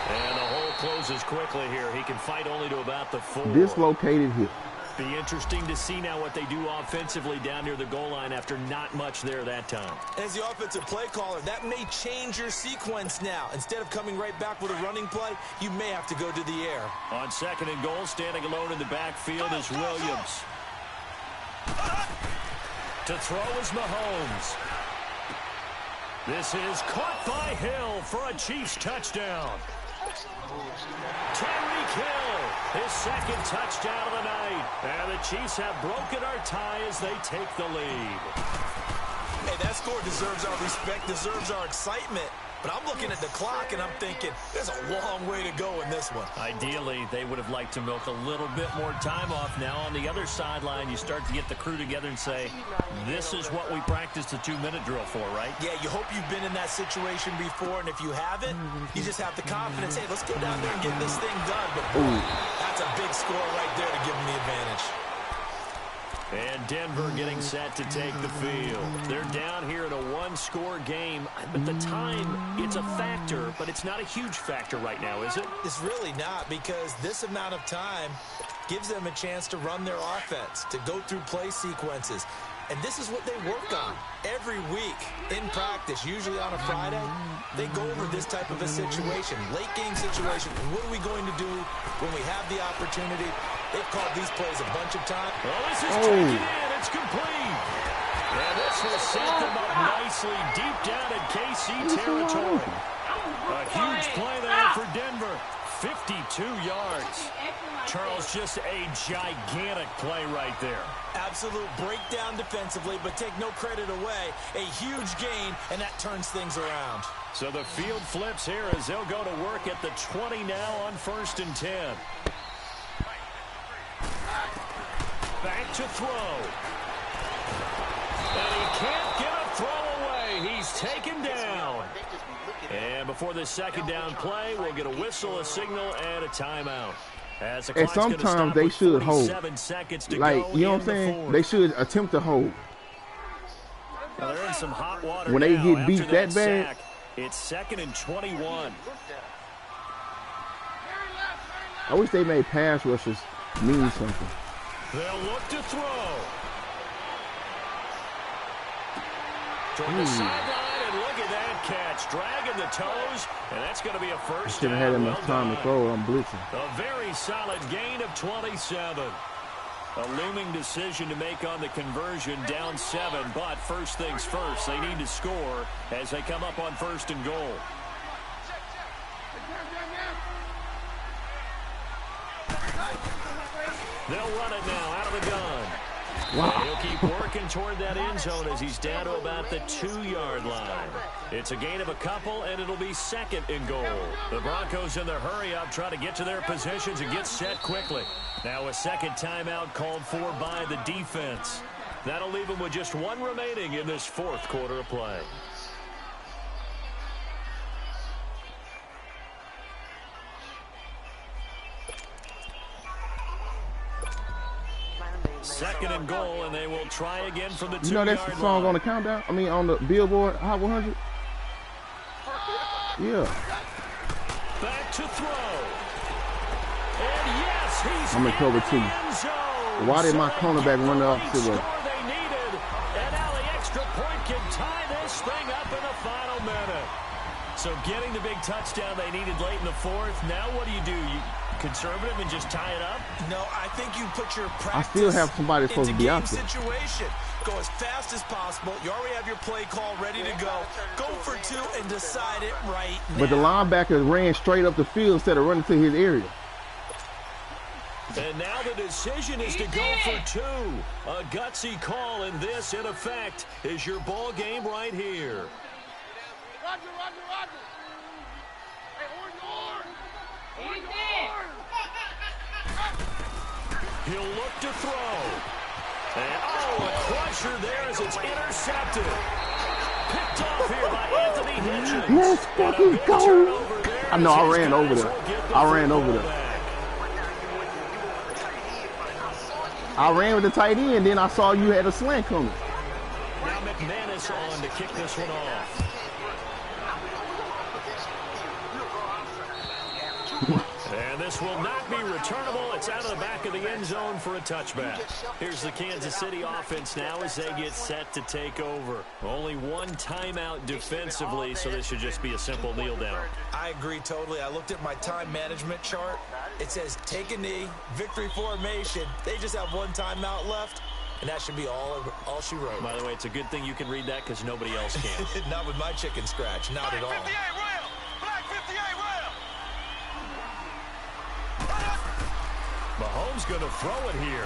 And the hole closes quickly here. He can fight only to about the 4. Dislocated hip. Be interesting to see now what they do offensively down near the goal line after not much there that time. As the offensive play caller, that may change your sequence now. Instead of coming right back with a running play, you may have to go to the air. On 2nd and goal, standing alone in the backfield is Williams. To throw is Mahomes. This is caught by Hill for a Chiefs touchdown. Tyreek Hill, his 2nd touchdown of the night. And the Chiefs have broken our tie as they take the lead. Hey, that score deserves our respect, deserves our excitement. But I'm looking at the clock, and I'm thinking, there's a long way to go in this one. Ideally, they would have liked to milk a little bit more time off. Now, on the other sideline, you start to get the crew together and say, this is what we practiced the 2-minute drill for, right? Yeah, you hope you've been in that situation before, and if you haven't, you just have the confidence, hey, let's go down there and get this thing done. But boy, that's a big score right there to give them the advantage. And Denver getting set to take the field. They're down here in a 1-score game. But the time, it's a factor, but it's not a huge factor right now, is it? It's really not, because this amount of time gives them a chance to run their offense, to go through play sequences. And this is what they work on every week in practice, usually on a Friday. They go over this type of a situation, late game situation. What are we going to do when we have the opportunity? They've called these plays a bunch of times. Well, this is taken in. It's complete. And this will set them up nicely deep down in KC territory. A huge play there for Denver. 52 yards. Charles, just a gigantic play right there. Absolute breakdown defensively, but take no credit away. A huge gain, and that turns things around. So the field flips here as they'll go to work at the 20 now on 1st and 10. Back to throw. And he can't get a throw away. He's taken down. And before this second down play, we'll get a whistle, a signal, and a timeout. And sometimes they should hold. Like, you know what I'm saying? They should attempt to hold. Well, they're in some hot water when they now. get beat that bad. Sack, it's 2nd and 21. I wish they made pass rushes mean something. They'll look to throw. Toward the sideline, and look at that catch. Dragging the toes, and that's going to be a first down. Should have had enough time to throw. I'm blitzing. A very solid gain of 27. A looming decision to make on the conversion, down 7, but first things first, they need to score as they come up on 1st and goal. They'll run it now out of the gun. Wow. He'll keep working toward that end zone as he's down to about the 2-yard line. It's a gain of a couple, and it'll be 2nd and goal. The Broncos in their hurry-up try to get to their positions and get set quickly. Now a second timeout called for by the defense. That'll leave them with just 1 remaining in this 4th quarter of play. Second and goal, and they will try again from the 2-yard line. You know that's the song on the countdown? I mean, on the Billboard Hot 100? Yeah. Back to throw. And yes, he's I'm in cover 2. Why did my cornerback run the opposite way? They needed, and now the extra point can tie this thing up in the final minute. So getting the big touchdown they needed late in the 4th. Now what do? You conservative and just tie it up? No, I think you put your practice I still have somebody supposed to be out there. Situation. Go as fast as possible. You already have your play call ready to go. Go for 2 and decide it right now. But the linebacker ran straight up the field instead of running to his area. And now the decision is to go for 2. A gutsy call, and this, in effect, is your ball game right here. Roger. Hey, He'll look to throw. And, a crusher there as it's intercepted. Picked off here by Anthony Hitchens. Let's fucking go. I know, I ran over there. I ran with the tight end, then I saw you had a slant coming. Now McManus on to kick this one off. And this will not be returnable. It's out of the back of the end zone for a touchback. Here's the Kansas City offense now as they get set to take over. Only 1 timeout defensively, so this should just be a simple kneel down. I agree totally. I looked at my time management chart. It says take a knee, victory formation. They just have 1 timeout left, and that should be all she wrote. By the way, it's a good thing you can read that because nobody else can. Not with my chicken scratch. Not at all. Mahomes going to throw it here.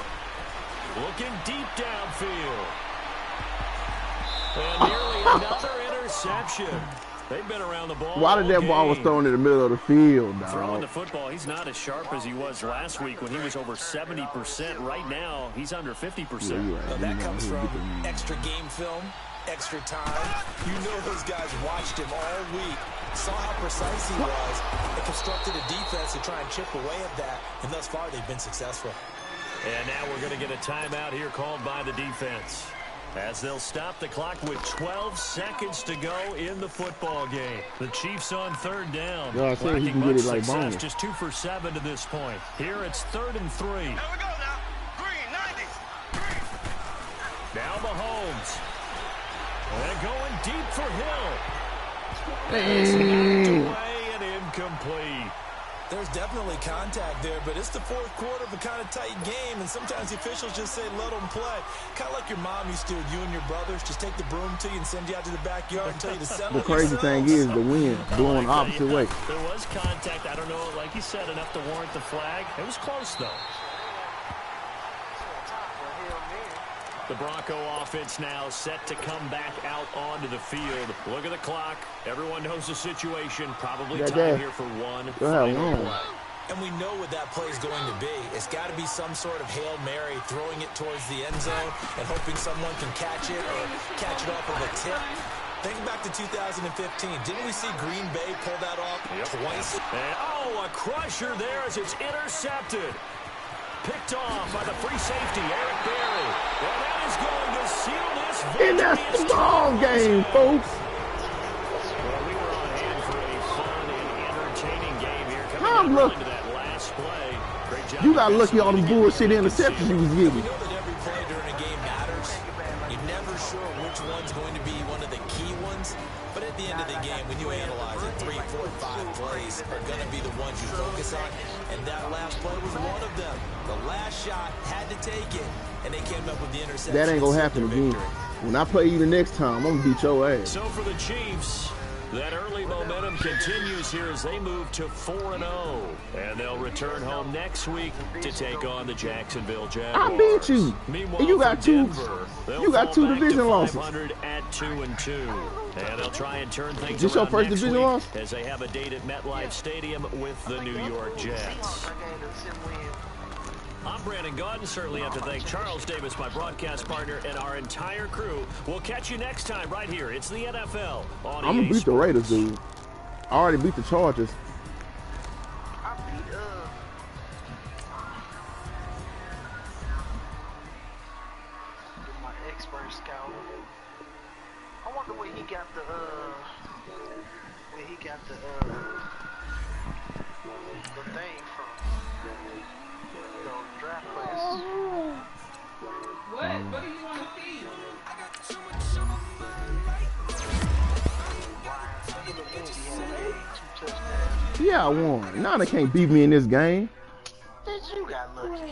Looking deep downfield. And nearly another interception. They've been around the ball. Why did that ball was thrown in the middle of the field, dog? Throwing the football, he's not as sharp as he was last week when he was over 70%. Right now, he's under 50%. Yeah, right. That comes from extra game film, extra time. You know those guys watched him all week, saw how precise he was, and constructed a defense to try and chip away at that, and thus far they've been successful. And now we're going to get a timeout here called by the defense, as they'll stop the clock with 12 seconds to go in the football game. The Chiefs on 3rd down. Yeah, I said he can get it like bonus. Just 2 for 7 to this point. Here it's 3rd and 3. There we go now. Green, 90. Now Mahomes. And going deep for Hill. Hey. It's knocked away and incomplete. There's definitely contact there, but it's the 4th quarter of a kind of tight game, and sometimes the officials just say, let them play. Kind of like your mom used to with you and your brothers. Just take the broom to you and send you out to the backyard and tell you to settle The crazy thing is the wind blowing the opposite way. There was contact. I don't know, like you said, enough to warrant the flag. It was close, though. The Bronco offense now set to come back out onto the field. Look at the clock. Everyone knows the situation. Probably time here for one final play. And we know what that play is going to be. It's got to be some sort of Hail Mary, throwing it towards the end zone and hoping someone can catch it or catch it off of a tip. Think back to 2015. Didn't we see Green Bay pull that off twice? And, a crusher there as it's intercepted. Picked off by the free safety, Eric Berry. And that is going to seal this victory. And that's the ball game, folks. Well, we were on hand for a fun and entertaining game here. I'm Coming into that last play. Great job. You got lucky all the bullshit interceptions you was We giving. know that every play during a game matters. You're never sure which one's going to be one of the key ones. But at the end of the game, when you analyze it, 3, 4, 5 plays are going to be the ones you focus on. And that last play was one of them. The last shot had to take it, and they came up with the interception. That ain't gonna happen again. When I play you the next time, I'm gonna beat your ass. So for the Chiefs, that early momentum continues here as they move to 4-0. And they'll return home next week to take on the Jacksonville Jaguars. I beat you. Meanwhile, And you got for two. Denver, You got 2 division losses. 500 at 2-2. And they'll try and turn things This your around first next division week loss? as they have a date at MetLife Stadium with the New York Jets. I'm Brandon Gaudin. Certainly have to thank Charles Davis, my broadcast partner, and our entire crew. We'll catch you next time right here. It's the NFL on I'm gonna beat the Raiders, dude. I already beat the Chargers. I beat my expert scout. I wonder where he got the thing from. You know, draft players. What? What do you want to see? Yeah, I won. Now they can't beat me in this game. Did you got lucky?